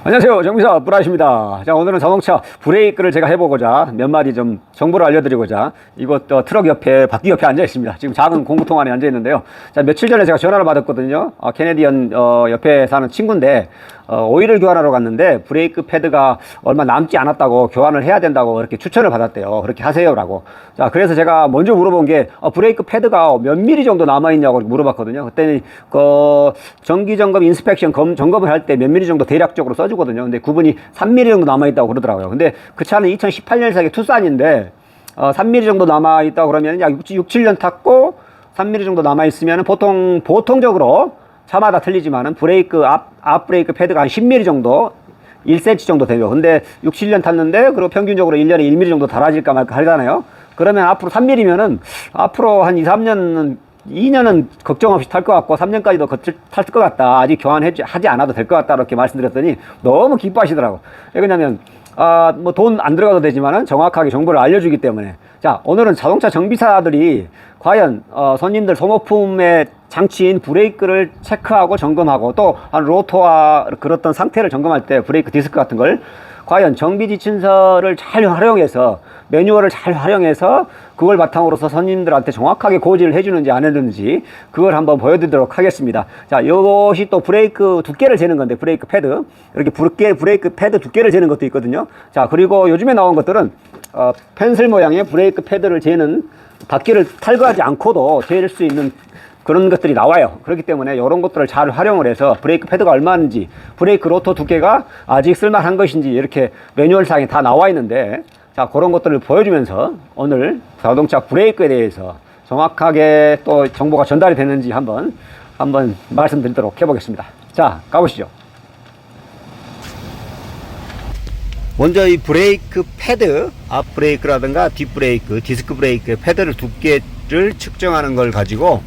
안녕하세요. 정비사 브라이십니다. 자, 오늘은 자동차 브레이크를 제가 해보고자 몇 마디 좀 정보를 알려드리고자 이곳 트럭 옆에 바퀴 옆에 앉아 있습니다. 지금 작은 공구통 안에 앉아 있는데요. 자, 며칠 전에 제가 전화를 받았거든요. 캐네디언 옆에 사는 친구인데 오일을 교환하러 갔는데 브레이크 패드가 얼마 남지 않았다고 교환을 해야 된다고 이렇게 추천을 받았대요. 그렇게 하세요라고. 자, 그래서 제가 먼저 물어본 게 브레이크 패드가 몇 미리 정도 남아있냐고 물어봤거든요. 그때는 정기 점검 인스펙션 점검을 할 때 몇 미리 정도 대략적으로 써주거든요. 근데 그분이 3mm 정도 남아있다고 그러더라고요. 근데 그 차는 2018년식의 투싼인데 3mm 정도 남아있다고 그러면 약 6, 7년 탔고 3mm 정도 남아있으면 보통적으로 차마다 틀리지만은 브레이크 앞 브레이크 패드가 한 10mm 정도 1cm 정도 돼요. 근데 6, 7년 탔는데 그리고 평균적으로 1년에 1mm 정도 달아질까 말까 하잖아요. 그러면 앞으로 3mm면은 앞으로 한 2, 3년은 2년은 걱정 없이 탈 것 같고 3년까지도 탈 것 같다. 아직 교환하지 않아도 될 것 같다. 이렇게 말씀드렸더니 너무 기뻐하시더라고. 왜냐면 뭐 돈 안 들어가도 되지만은 정확하게 정보를 알려주기 때문에. 자, 오늘은 자동차 정비사들이 과연 손님들 소모품의 장치인 브레이크를 체크하고 점검하고 또 한 로터와 그렇던 상태를 점검할 때 브레이크 디스크 같은 걸 과연 정비 지침서를 잘 활용해서 매뉴얼을 잘 활용해서 그걸 바탕으로서 손님들한테 정확하게 고지를 해주는지 안 해주는지 그걸 한번 보여드리도록 하겠습니다. 자, 이것이 또 브레이크 두께를 재는 건데 브레이크 패드 이렇게 브레이크 패드 두께를 재는 것도 있거든요. 자, 그리고 요즘에 나온 것들은 펜슬 모양의 브레이크 패드를 재는 바퀴를 탈거하지 않고도 잴 수 있는 그런 것들이 나와요. 그렇기 때문에 이런 것들을 잘 활용을 해서 브레이크 패드가 얼마인지 브레이크 로터 두께가 아직 쓸만한 것인지 이렇게 매뉴얼상에 다 나와 있는데, 자, 그런 것들을 보여주면서 오늘 자동차 브레이크에 대해서 정확하게 또 정보가 전달이 됐는지 한번 말씀드리도록 해보겠습니다. 자, 가보시죠. 먼저 이 브레이크 패드, 앞 브레이크라든가 뒷 브레이크, 디스크 브레이크 패드를 두께를 측정하는 걸 가지고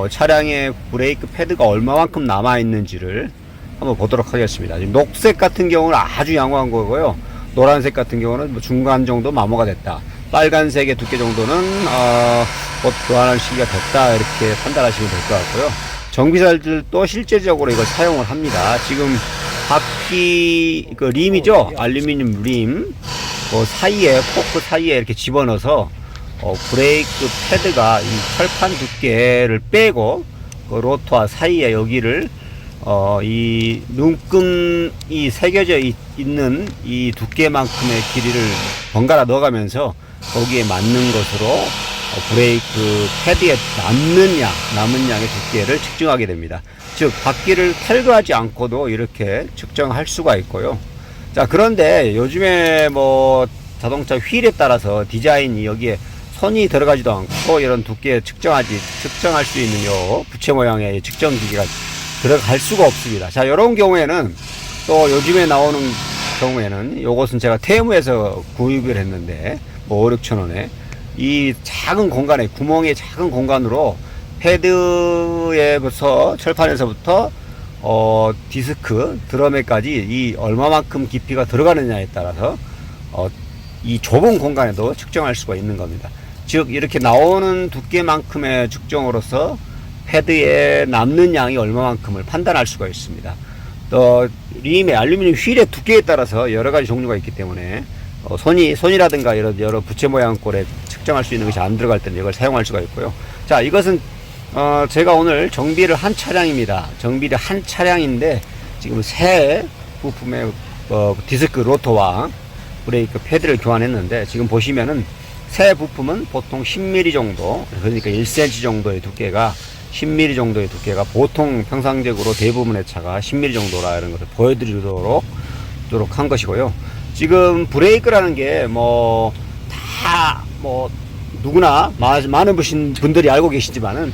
차량의 브레이크 패드가 얼마만큼 남아있는지를 한번 보도록 하겠습니다. 지금 녹색 같은 경우는 아주 양호한 거고요. 노란색 같은 경우는 뭐 중간 정도 마모가 됐다. 빨간색의 두께 정도는 곧 교환할 시기가 됐다. 이렇게 판단하시면 될 것 같고요. 정비사들도 실제적으로 이걸 사용을 합니다. 지금 바퀴 그 림이죠. 알루미늄 림 사이에 코크 사이에 이렇게 집어넣어서 브레이크 패드가 이 철판 두께를 빼고 그 로터와 사이에 여기를 이 눈금이 새겨져 있는 이 두께만큼의 길이를 번갈아 넣어가면서 거기에 맞는 것으로 브레이크 패드에 남은 양의 두께를 측정하게 됩니다. 즉 바퀴를 탈거하지 않고도 이렇게 측정할 수가 있고요. 자, 그런데 요즘에 뭐 자동차 휠에 따라서 디자인이 여기에 손이 들어가지도 않고 이런 두께 측정할 수 있는 요 부채 모양의 측정기기가 들어갈 수가 없습니다. 자, 이런 경우에는 또 요즘에 나오는 경우에는 요것은 제가 테무에서 구입을 했는데 뭐 5, 6천 원에 이 작은 공간에 구멍의 작은 공간으로 패드에부터 철판에서부터 디스크 드럼에까지 이 얼마만큼 깊이가 들어가느냐에 따라서 이 좁은 공간에도 측정할 수가 있는 겁니다. 즉 이렇게 나오는 두께만큼의 측정으로서 패드에 남는 양이 얼마만큼을 판단할 수가 있습니다. 또 림의 알루미늄 휠의 두께에 따라서 여러 가지 종류가 있기 때문에 손이라든가 이런 여러 부채 모양 꼴에 측정할 수 있는 것이 안 들어갈 때는 이걸 사용할 수가 있고요. 자, 이것은 제가 오늘 정비를 한 차량입니다. 정비를 한 차량인데 지금 새 부품의 디스크 로터와 브레이크 패드를 교환했는데 지금 보시면은 새 부품은 보통 10mm 정도, 그러니까 1cm 정도의 두께가 10mm 정도의 두께가 보통 평상적으로 대부분의 차가 10mm 정도라 이런 것을 보여드리도록 한 것이고요. 지금 브레이크라는 게 누구나 많은 분들이 알고 계시지만은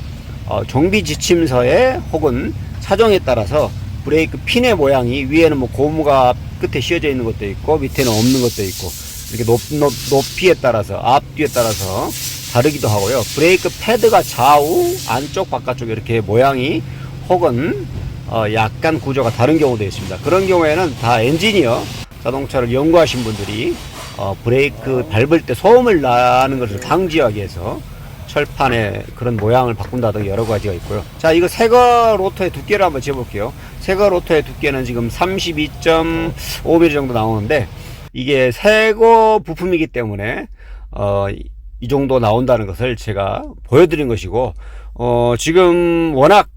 정비 지침서에 혹은 사정에 따라서 브레이크 핀의 모양이 위에는 뭐 고무가 끝에 씌워져 있는 것도 있고 밑에는 없는 것도 있고 이렇게 높이에 따라서 앞뒤에 따라서 다르기도 하고요. 브레이크 패드가 좌우 안쪽 바깥쪽 이렇게 모양이 혹은 약간 구조가 다른 경우도 있습니다. 그런 경우에는 다 엔지니어 자동차를 연구하신 분들이 브레이크 밟을 때 소음을 나는 것을 방지하기 위해서 철판의 그런 모양을 바꾼다든가 여러 가지가 있고요. 자, 이거 새거 로터의 두께를 한번 재볼게요. 새거 로터의 두께는 지금 32.5mm 정도 나오는데, 이게 새거 부품이기 때문에 이 정도 나온다는 것을 제가 보여드린 것이고, 지금 워낙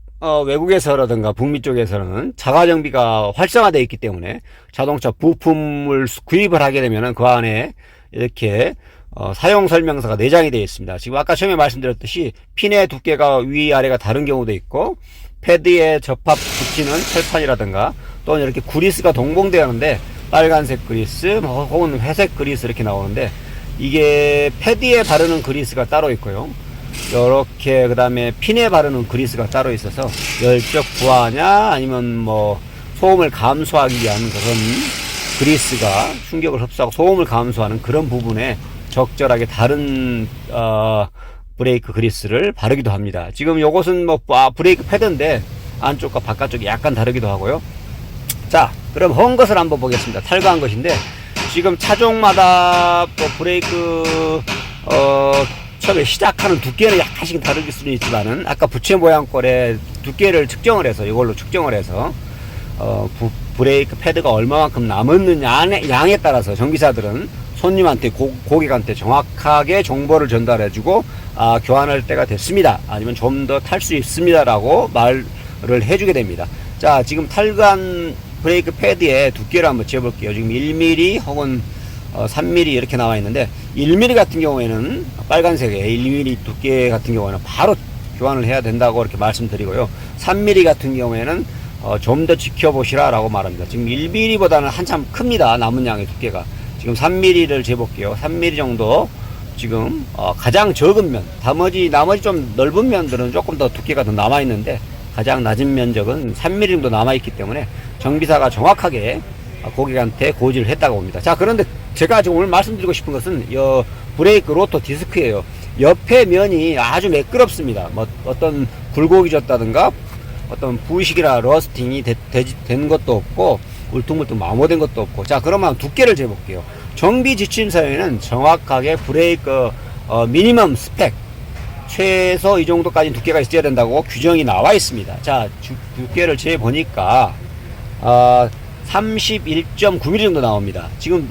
외국에서라든가 북미 쪽에서는 자가정비가 활성화되어 있기 때문에 자동차 부품을 구입을 하게 되면은 그 안에 이렇게 사용 설명서가 내장이 되어 있습니다. 지금 아까 처음에 말씀드렸듯이 핀의 두께가 위아래가 다른 경우도 있고, 패드에 접합 붙이는 철판이라든가 또는 이렇게 그리스가 동봉되었는데 빨간색 그리스 혹은 회색 그리스 이렇게 나오는데, 이게 패드에 바르는 그리스가 따로 있고요, 이렇게 그 다음에 핀에 바르는 그리스가 따로 있어서 열적 부하냐 아니면 뭐 소음을 감소하기 위한 그런 그리스가 충격을 흡수하고 소음을 감소하는 그런 부분에 적절하게 다른 브레이크 그리스를 바르기도 합니다. 지금 요것은 뭐 브레이크 패드인데 안쪽과 바깥쪽이 약간 다르기도 하고요. 자, 그럼 헌 것을 한번 보겠습니다. 탈거한 것인데, 지금 차종마다 또 브레이크 처음에 시작하는 두께는 약간씩 다르길 수는 있지만은, 아까 부채 모양꼴의 두께를 측정을 해서 이걸로 측정을 해서 브레이크 패드가 얼마만큼 남았느냐 양에 따라서 정비사들은 손님한테 고객한테 정확하게 정보를 전달해주고 교환할 때가 됐습니다, 아니면 좀 더 탈 수 있습니다라고 말을 해주게 됩니다. 자, 지금 탈거한 브레이크 패드의 두께를 한번 재볼게요. 지금 1mm 혹은 3mm 이렇게 나와 있는데, 1mm 같은 경우에는 빨간색의 1mm 두께 같은 경우에는 바로 교환을 해야 된다고 이렇게 말씀드리고요, 3mm 같은 경우에는 좀 더 지켜보시라 라고 말합니다. 지금 1mm보다는 한참 큽니다, 남은 양의 두께가. 지금 3mm를 재볼게요. 3mm 정도 지금 가장 적은 면, 나머지 좀 넓은 면들은 조금 더 두께가 더 남아 있는데, 가장 낮은 면적은 3mm 정도 남아 있기 때문에 정비사가 정확하게 고객한테 고지를 했다고 봅니다. 자, 그런데 제가 지금 오늘 말씀드리고 싶은 것은 브레이크 로터 디스크예요. 옆에 면이 아주 매끄럽습니다. 뭐 어떤 굴곡이 졌다든가 어떤 부식이나 러스팅이 된 것도 없고 울퉁불퉁 마모된 것도 없고. 자, 그러면 두께를 재볼게요. 정비 지침서에는 정확하게 브레이크 미니멈 스펙, 최소 이 정도까지 두께가 있어야 된다고 규정이 나와 있습니다. 자, 두께를 재보니까 31.9mm 정도 나옵니다. 지금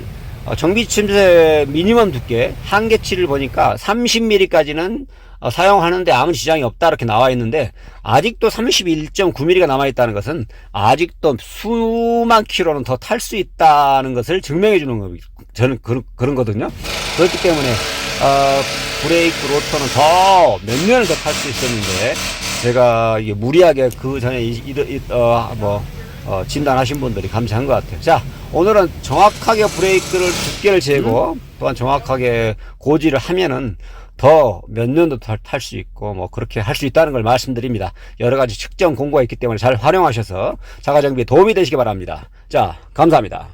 정비 지침서의 미니멈 두께 한계치를 보니까 30mm까지는 사용하는데 아무 지장이 없다 이렇게 나와 있는데, 아직도 31.9mm가 남아 있다는 것은 아직도 수만 킬로는 더 탈 수 있다는 것을 증명해 주는 겁니다. 저는 그런 거거든요. 그렇기 때문에 브레이크 로터는 더 몇 년을 더 탈 수 있었는데, 제가 이게 무리하게 그 전에 진단하신 분들이 감사한 것 같아요. 자, 오늘은 정확하게 브레이크를 두께를 재고 또한 정확하게 고지를 하면은 더 몇 년도 탈 수 있고 뭐 그렇게 할 수 있다는 걸 말씀드립니다. 여러 가지 측정 공고가 있기 때문에 잘 활용하셔서 자가정비에 도움이 되시기 바랍니다. 자, 감사합니다.